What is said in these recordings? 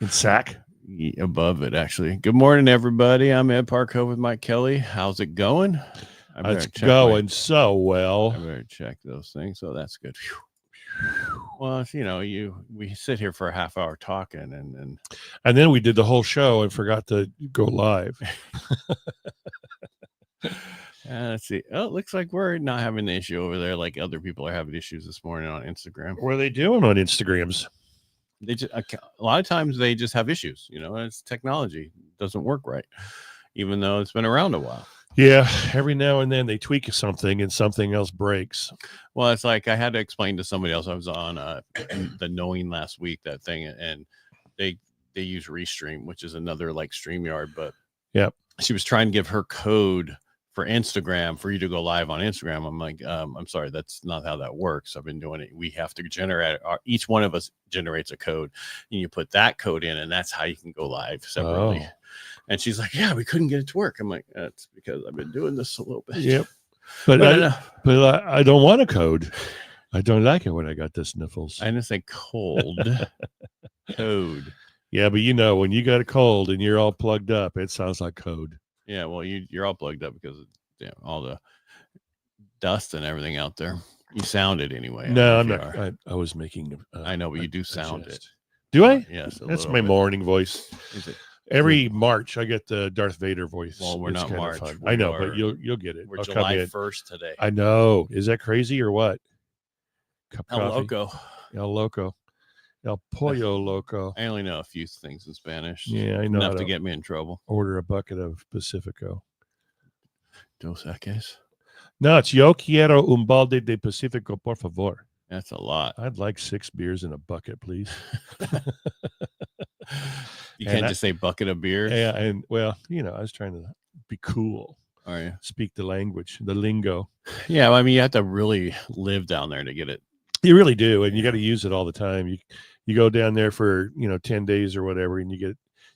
In Sac? Above it, actually. Good morning, everybody. I'm Ed Parcaut with Mike Kelly. How's it going? It's going so well. I better check those things. So that's good. Well, we sit here for a half hour talking, and then we did the whole show and forgot to go live. Let's see. Oh, it looks like we're not having the issue over there like other people are having issues this morning on Instagram. What are they doing on Instagrams? They just a lot of times they just have issues. It's technology. It doesn't work right, even though it's been around a while. Yeah, every now and then they tweak something and something else breaks. Well, it's like I had to explain to somebody else. I was on the Knowing last week, that thing, and they use Restream, which is another like StreamYard. But yeah, she was trying to give her code for Instagram for you to go live on Instagram. I'm like, I'm sorry, that's not how that works. I've been doing it. We have to generate each one of us generates a code, and you put that code in, and that's how you can go live separately. Oh. And she's like, yeah, we couldn't get it to work. I'm like, that's because I've been doing this a little bit. Yep. But I don't want a code. I don't like it when I got the sniffles. I didn't say cold. Code. Yeah, but when you got a cold and you're all plugged up, it sounds like code. Yeah, well, you're all plugged up because of all the dust and everything out there. You sound it anyway. No, I'm not. I was making. I know, but you do sound it. Do I? Yes. That's my morning voice. Is it? Every March, I get the Darth Vader voice. Well, we're not March. I know, but you'll get it. We're July 1st today. I know. Is that crazy or what? El Loco. El Loco. El Pollo Loco. I only know a few things in Spanish. Yeah, I know. Enough to get me in trouble. Order a bucket of Pacifico. Dos Equis? No, it's yo quiero un balde de Pacifico, por favor. That's a lot. I'd like 6 beers in a bucket, please. You can't just say bucket of beer. Yeah, and I was trying to be cool. Are you? Speak the language, the lingo. Yeah, I mean, you have to really live down there to get it. You really do, and you got to use it all the time. You go down there for 10 days or whatever, and you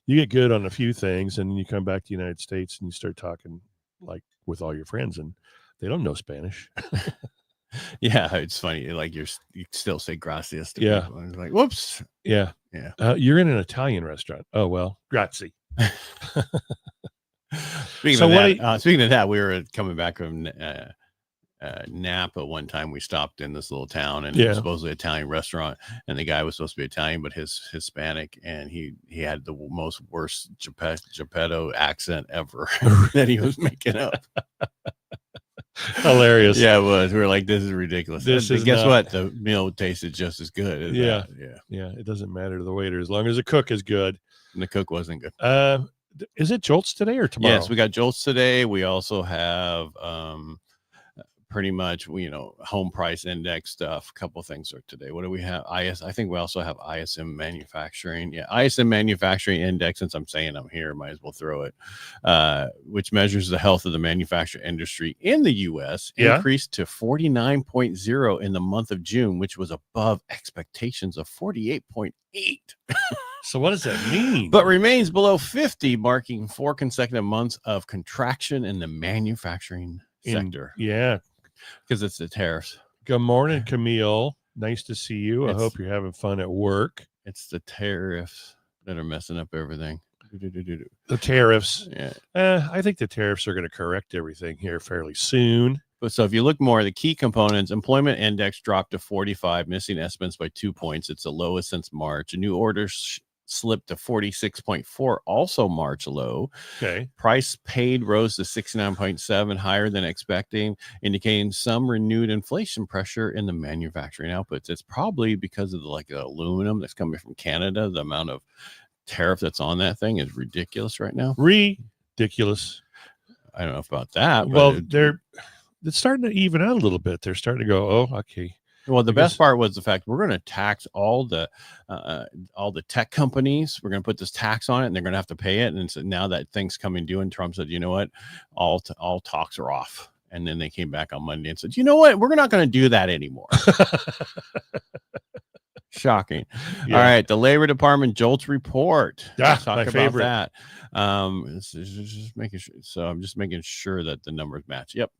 get good on a few things, and then you come back to the United States and you start talking like with all your friends, and they don't know Spanish. Yeah, it's funny. Like you still say gracias to people. And it's like, whoops. Yeah. Yeah. You're in an Italian restaurant. Oh, well, grazie. Speaking of that, we were coming back from Napa one time. We stopped in this little town, and it was supposedly an Italian restaurant, and the guy was supposed to be Italian, but his Hispanic, and he had the most worst Geppetto accent ever that he was making up. Hilarious. Yeah, it was. We were like, this is ridiculous. Guess what? The meal tasted just as good. Yeah. It doesn't matter to the waiter as long as the cook is good. And the cook wasn't good. Is it Jolts today or tomorrow? Yes, we got Jolts today. We also have pretty much home price index stuff. A couple things are today. What do we have? I think we also have ISM manufacturing. Yeah, ISM manufacturing index. Since I'm saying I'm here, might as well throw it. Which measures the health of the manufacturing industry in the U.S. Increased to 49.0 in the month of June, which was above expectations of 48.8. So what does that mean? But remains below 50, marking 4 consecutive months of contraction in the manufacturing sector. Because it's the tariffs. Good morning, Camille. Nice to see you. I hope you're having fun at work. It's the tariffs that are messing up everything. The tariffs. Yeah. I think the tariffs are going to correct everything here fairly soon. But so if you look more, the key components, employment index dropped to 45, missing estimates by 2 points. It's the lowest since March. New orders slipped to 46.4, also March low. Okay. Price paid rose to 69.7, higher than expecting, indicating some renewed inflation pressure in the manufacturing outputs. It's probably because of the aluminum that's coming from Canada. The amount of tariff that's on that thing is ridiculous right now. Ridiculous. I don't know about that. Well, it's starting to even out a little bit. They're starting to go, oh, okay. Well, the best part was the fact we're going to tax all the tech companies. We're going to put this tax on it, and they're going to have to pay it. And so now that thing's coming due, and Trump said, you know what, all talks are off. And then they came back on Monday and said, you know what, we're not going to do that anymore. Shocking. Yeah. All right. The Labor Department JOLTS report. Let's talk my about favorite. that. Just making sure. So I'm just making sure that the numbers match. Yep.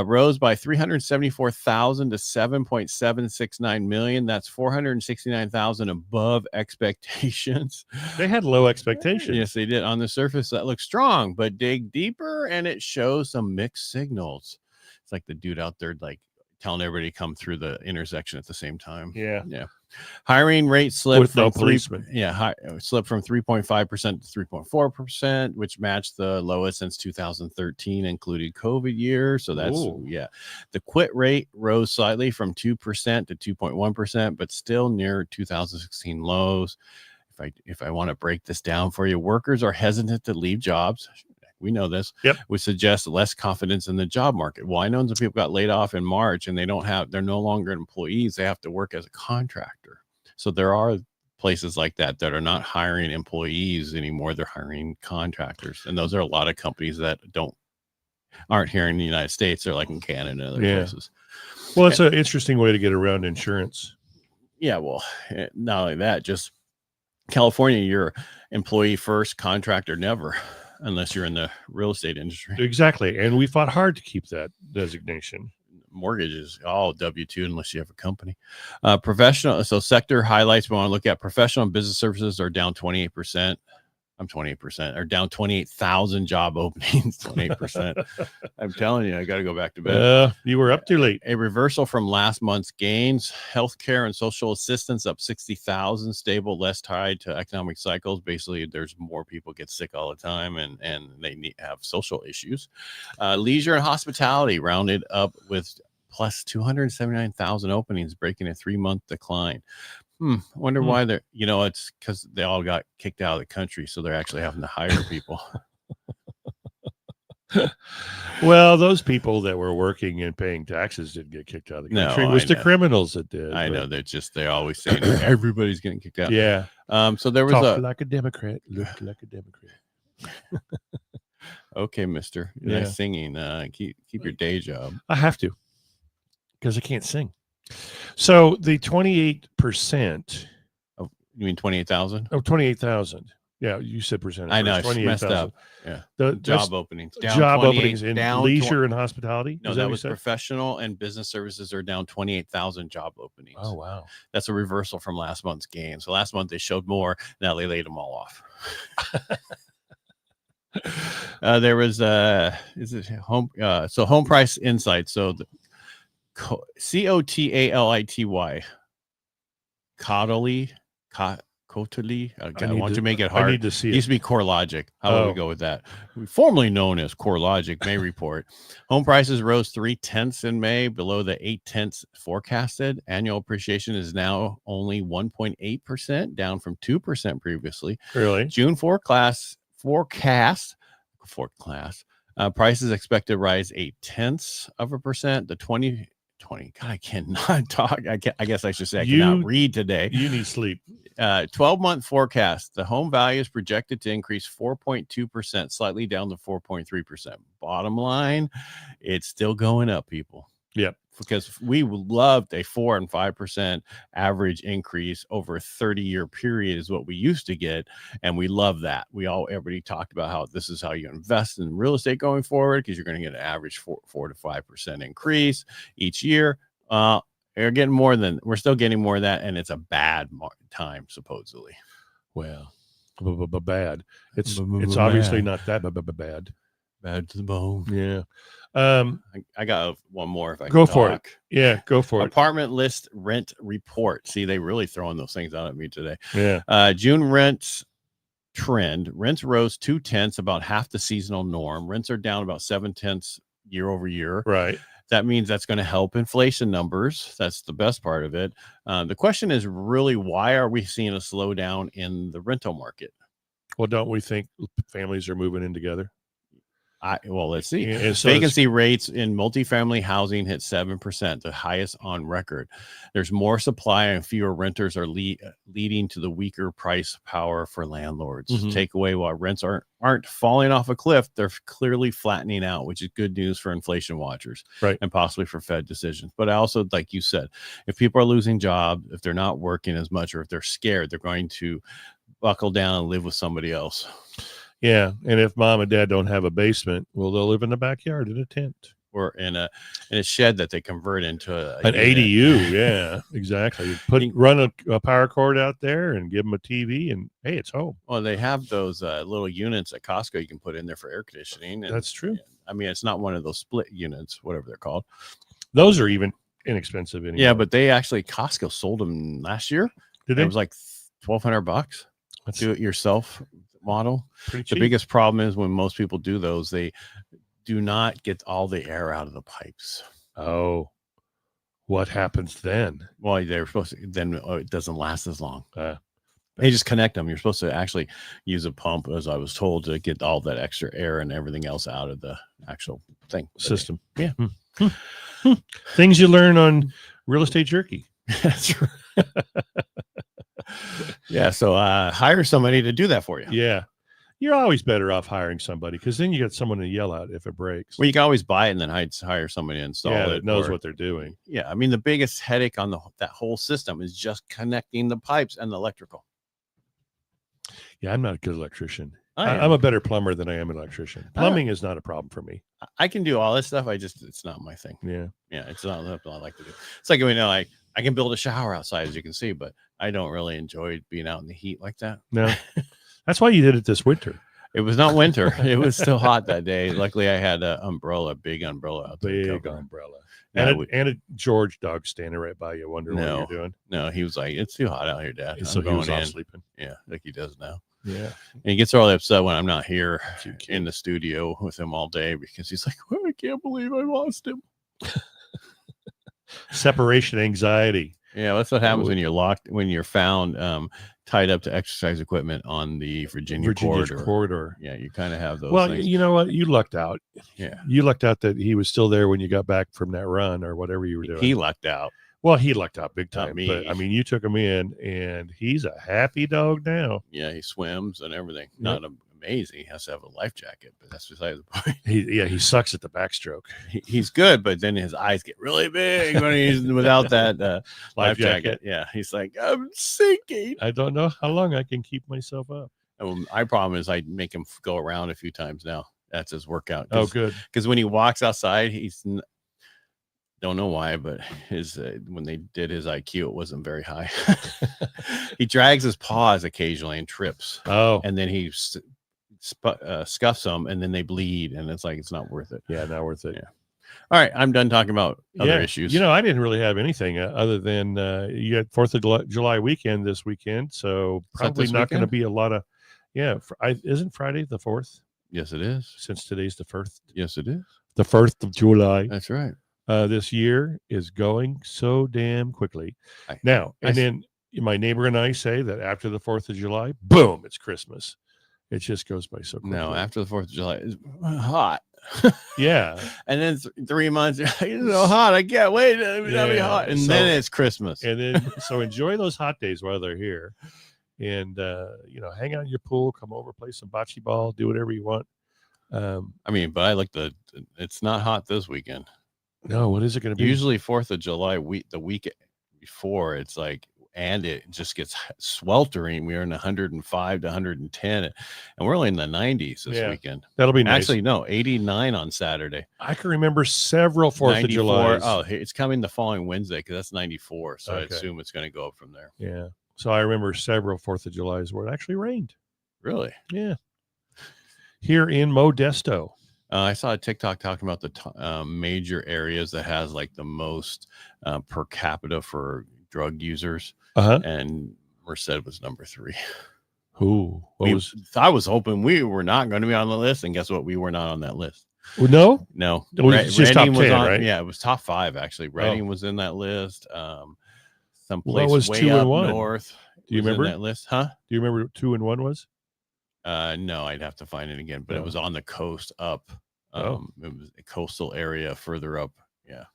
Rose by 374,000 to 7.769 million. That's 469,000 above expectations. They had low expectations. Yes, they did. On the surface, that looks strong, but dig deeper and it shows some mixed signals. It's like the dude out there, like telling everybody to come through the intersection at the same time. Yeah. Hiring rate slipped With from no policeman. slipped from 3.5% to 3.4%, which matched the lowest since 2013, included COVID year. So that's The quit rate rose slightly from 2% to 2.1%, but still near 2016 lows. If I want to break this down for you, workers are hesitant to leave jobs. We know this. Yep. Which suggests less confidence in the job market. Well, I know some people got laid off in March and they're no longer employees. They have to work as a contractor. So there are places like that are not hiring employees anymore. They're hiring contractors. And those are a lot of companies that aren't here in the United States. They're like in Canada and other places. Well, it's an interesting way to get around insurance. Yeah. Well, not only that, just California, you're employee first, contractor never. Unless you're in the real estate industry. Exactly. And we fought hard to keep that designation. Mortgages, all W-2 unless you have a company. Professional. So sector highlights we want to look at. Professional and business services are down 28%. I'm 28%, or down 28,000 job openings, 28%. I'm telling you, I got to go back to bed. You were up too late. A reversal from last month's gains. Healthcare and social assistance up 60,000, stable, less tied to economic cycles. Basically, there's more people get sick all the time and they have social issues. Leisure and hospitality rounded up with plus 279,000 openings, breaking a 3-month decline. I wonder why they're, it's because they all got kicked out of the country. So they're actually having to hire people. Well, those people that were working and paying taxes didn't get kicked out of the country. It was the criminals that did. I know. They're always saying everybody's getting kicked out. Yeah. So there was Talk like a Democrat, look like a Democrat. Okay, mister. Nice singing. Keep your day job. I have to, because I can't sing. So the 28%. Oh, you mean 28,000? Oh, 28,000. Yeah, you said percentage. I know. I messed up. Yeah. The job openings. Down job openings in leisure and hospitality? No, that was professional and business services are down 28,000 job openings. Oh, wow. That's a reversal from last month's gain. So last month they showed more. Now they laid them all off. There was home price insight. So the COTALITY Cotally. Okay, I want to make it hard. I need to see it. Used to be CoreLogic. How about we go with that? Formerly known as CoreLogic May report. Home prices rose 0.3 in May, below the 0.8 forecasted. Annual appreciation is now only 1.8%, down from 2% previously. Really? June forecast. Prices expected to rise 0.8%. The 20. God, I cannot talk. I guess I should say I cannot read today. You need sleep. 12-month forecast. The home value is projected to increase 4.2%, slightly down to 4.3%. Bottom line, it's still going up, people. Yep. Because we loved a 4 and 5% average increase over a 30-year period is what we used to get. And we love that. Everybody talked about how this is how you invest in real estate going forward, because you're going to get an average 4 to 5% increase each year. We're still getting more of that. And it's a bad time, supposedly. Well, bad. It's obviously not that bad. Bad to the bone. Yeah. I got one more if I can go for it. Yeah, go for it. Apartment list rent report. See, they really throwing those things out at me today. Yeah. June rents trend. Rents rose 0.2, about half the seasonal norm. Rents are down about 0.7 year over year. Right. That means that's going to help inflation numbers. That's the best part of it. The question is really, why are we seeing a slowdown in the rental market? Well, don't we think families are moving in together? Well, let's see. And so Vacancy rates in multifamily housing hit 7%, the highest on record. There's more supply and fewer renters are leading to the weaker price power for landlords. Takeaway: while rents aren't falling off a cliff, they're clearly flattening out, which is good news for inflation watchers, right, and possibly for Fed decisions. But also, like you said, if people are losing jobs, if they're not working as much, or if they're scared, they're going to buckle down and live with somebody else. Yeah, and if mom and dad don't have a basement, well, they'll live in the backyard in a tent or in a shed that they convert into an ADU. Yeah, exactly. Run a power cord out there and give them a TV, and hey, it's home. Well, they have those little units at Costco you can put in there for air conditioning. And, that's true. I mean, it's not one of those split units, whatever they're called. Those are even inexpensive anymore. Yeah, but Costco sold them last year. Did they? It was like $1,200. Do it yourself model. Pretty cheap. The biggest problem is when most people do those, they do not get all the air out of the pipes. Oh, what happens then? Well, they're supposed to, then it doesn't last as long. They just connect them. You're supposed to actually use a pump, as I was told, to get all that extra air and everything else out of the actual thing system. Yeah. Things you learn on Real Estate Jerky. That's right. Yeah, so hire somebody to do that for you. Yeah, you're always better off hiring somebody, because then you get someone to yell at if it breaks. Well, you can always buy it and then hire somebody to install it. That knows what they're doing. Yeah, I mean, the biggest headache on that whole system is just connecting the pipes and the electrical. Yeah, I'm not a good electrician. I'm a better plumber than I am an electrician. Plumbing is not a problem for me. I can do all this stuff. It's not my thing. Yeah, it's not something I like to do. It's like, I can build a shower outside, as you can see, but I don't really enjoy being out in the heat like that. No, that's why you did it this winter. It was not winter. It was still hot that day. Luckily, I had a big umbrella out there. Big umbrella. And a George dog standing right by you, wondering what you're doing. No, he was like, "It's too hot out here, Dad." So he was off sleeping. Yeah, like he does now. Yeah. And he gets really upset when I'm not here in the studio with him all day, because he's like, "Well, I can't believe I lost him." Separation anxiety. Yeah, that's what happens when you're found tied up to exercise equipment on the Virginia corridor. Yeah, you kind of have those. Well, things. You know what? You lucked out. Yeah, you lucked out that he was still there when you got back from that run or whatever you were doing. He lucked out. Well, he lucked out big time. Not me. But I mean, you took him in, and he's a happy dog now. Yeah, he swims and everything. Yep. Not amazing. He has to have a life jacket, but that's beside the point. He sucks at the backstroke. He's good, but then his eyes get really big when he's without that life jacket. Yeah, he's like, I'm sinking. I don't know how long I can keep myself up. And my problem is I make him go around a few times now. That's his workout. Oh, good. Because when he walks outside, don't know why, but when they did his IQ, it wasn't very high. He drags his paws occasionally and trips. Oh, and then he scuffs them, and then they bleed, and it's like, it's not worth it. Yeah, not worth it. Yeah. All right, I'm done talking about other issues. I didn't really have anything other than you got 4th of July weekend this weekend, so probably not going to be a lot of. Yeah, isn't Friday the 4th? Yes, it is. Since today's the 1st. Yes, it is. The 1st of July. That's right. This year is going so damn quickly. And then my neighbor and I say that after the 4th of July, boom, it's Christmas. It just goes by so quickly. No, after the 4th of July, it's hot. Yeah. And then 3 months, it's so hot. I can't wait. It'll be hot. And then it's Christmas. And then, so enjoy those hot days while they're here. And, hang out in your pool, come over, play some bocce ball, do whatever you want. But it's not hot this weekend. No, what is it going to be? Usually 4th of July the week before, it's like, and it just gets sweltering. We're in 105 to 110, and we're only in the 90s this weekend. That'll be nice. Actually, no, 89 on Saturday. I can remember several 4th of July. Oh, it's coming the following Wednesday, because that's 94. So I assume it's going to go up from there. Yeah. So I remember several 4th of Julys where it actually rained. Really? Yeah. Here in Modesto. I saw a TikTok talking about the major areas that has like the most per capita for drug users. And Merced was number 3. Who? I was hoping we were not going to be on the list, and guess what? We were not on that list. Well, no. It was just top 10, right? Yeah, it was top 5 actually. Reading was in that list. Someplace was way 2 up and 1? North. Do you remember that list? Huh? Do you remember what 2 and 1 was? No, I'd have to find it again, but it was on the coast up. It was a coastal area further up. Yeah.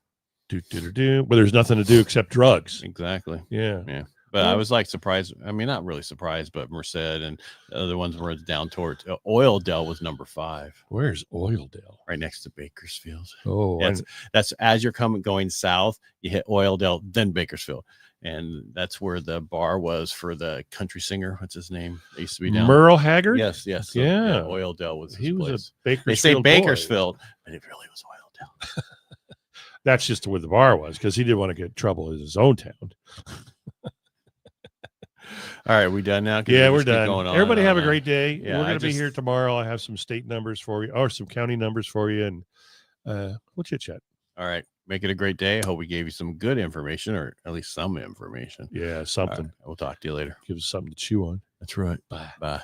But there's nothing to do except drugs. Exactly. Yeah. But I Well- was like surprised. I mean, not really surprised, but Merced and the other ones were down towards Oildale was number 5. Where's Oildale? Right next to Bakersfield. Oh, That's as you're going south, you hit Oildale, then Bakersfield. And that's where the bar was for the country singer. What's his name? It used to be down. Merle Haggard? Yes. So, Yeah. Oildale was He was place. a Bakersfield. They say boy. Bakersfield, but it really was Oildale. That's just where the bar was because he didn't want to get in trouble in his own town. All right, we done now? Yeah, we're done. Everybody have a great day. Yeah, we're going to be here tomorrow. I have some state numbers for you, or some county numbers for you, and we'll chit chat. All right, make it a great day. I hope we gave you some good information, or at least some information. Yeah, something. We'll talk to you later. Give us something to chew on. That's right. Bye. Bye.